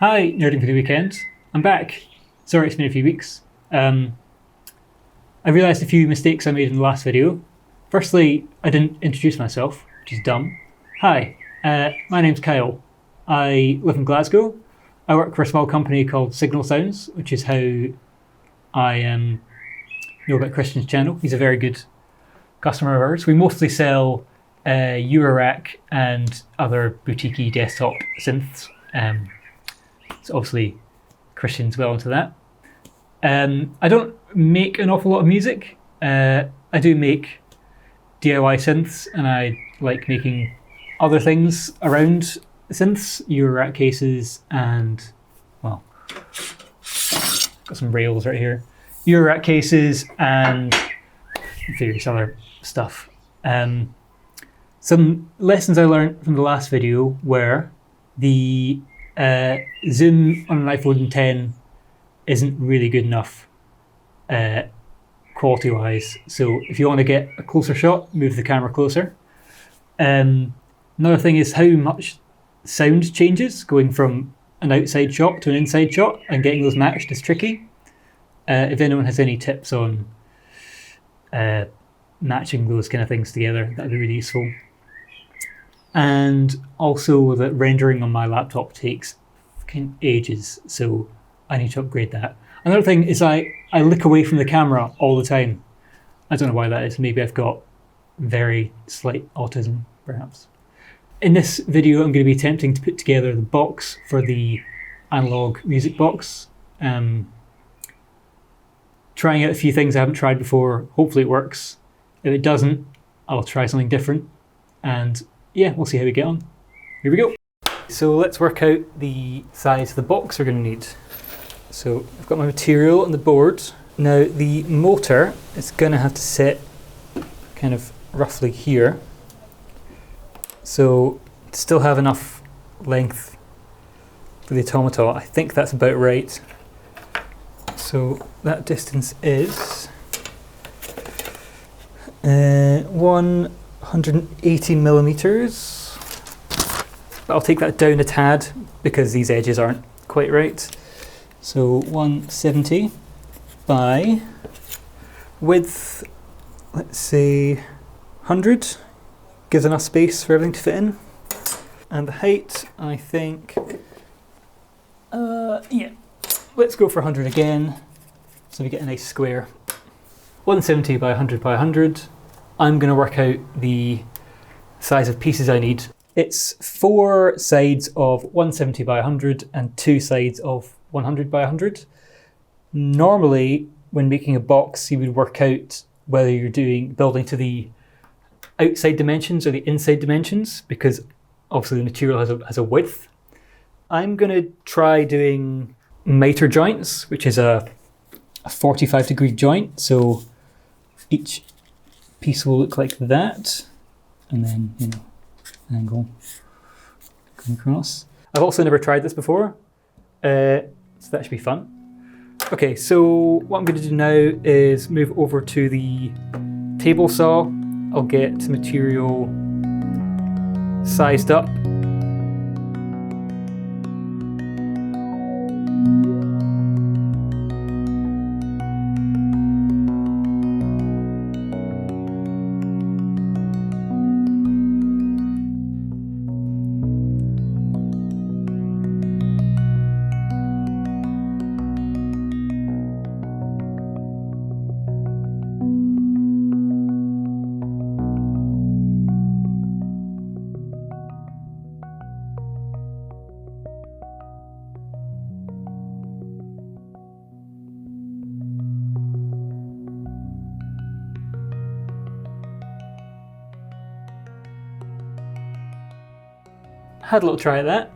Hi, Nerding for the Weekend. I'm back. Sorry it's been a few weeks. I realised a few mistakes I made in the last video. Firstly, I didn't introduce myself, which is dumb. Hi, my name's Kyle. I live in Glasgow. I work for a small company called Signal Sounds, which is how I know about Christian's channel. He's a very good customer of ours. We mostly sell Eurorack and other boutique-y desktop synths. So obviously Christian's well into that. I don't make an awful lot of music. I do make DIY synths, and I like making other things around synths, Eurorack cases, and, well, got some rails right here. Eurorack cases and various other stuff. Some lessons I learned from the last video were the zoom on an iPhone X isn't really good enough quality-wise. So if you want to get a closer shot, move the camera closer. Another thing is how much sound changes going from an outside shot to an inside shot, and getting those matched is tricky. If anyone has any tips on matching those kind of things together, that'd be really useful. And also that rendering on my laptop takes fucking ages, so I need to upgrade that. Another thing is I look away from the camera all the time. I don't know why that is. Maybe I've got very slight autism, perhaps. In this video, I'm going to be attempting to put together the box for the analog music box. Trying out a few things I haven't tried before. Hopefully it works. If it doesn't, I'll try something different. And yeah, we'll see how we get on. Here we go. So let's work out the size of the box we're going to need. So I've got my material on the board. Now the motor is going to have to sit kind of roughly here. So to still have enough length for the automata, I think that's about right. So that distance is 180 millimeters. I'll take that down a tad because these edges aren't quite right. So 170 by width, let's say 100, gives enough space for everything to fit in. And the height, I think, yeah, let's go for 100 again, so we get a nice square. 170 by 100 by 100. I'm going to work out the size of pieces I need. It's 4 sides of 170 by 100 and 2 sides of 100 by 100. Normally, when making a box, you would work out whether you're building to the outside dimensions or the inside dimensions, because obviously the material has a width. I'm going to try doing miter joints, which is a 45-degree joint. So each piece will look like that, and then, angle going across. I've also never tried this before, so that should be fun. Okay, so what I'm going to do now is move over to the table saw. I'll get material sized up. Had a little try at that.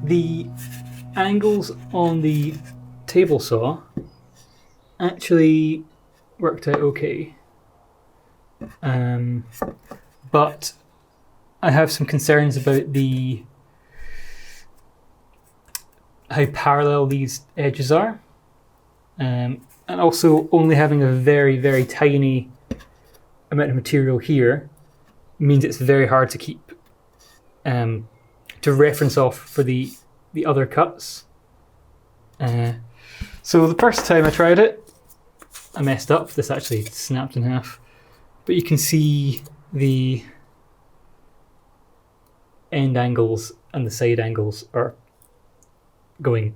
The angles on the table saw actually worked out okay. But I have some concerns about how parallel these edges are. And also only having a very, very tiny amount of material here means it's very hard to keep to reference off for the the other cuts. So the first time I tried it, I messed up. This actually snapped in half. But you can see the end angles and the side angles are going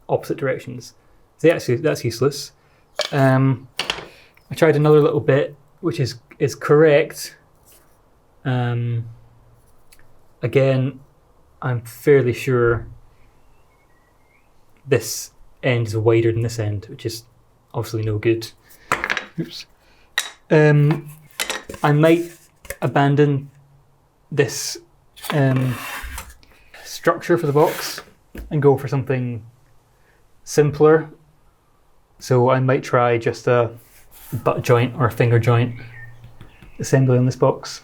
opposite directions. So that's useless. I tried another little bit, which is correct. Again, I'm fairly sure this end is wider than this end, which is obviously no good. Oops. I might abandon this structure for the box and go for something simpler. So I might try just a butt joint or a finger joint assembly on this box.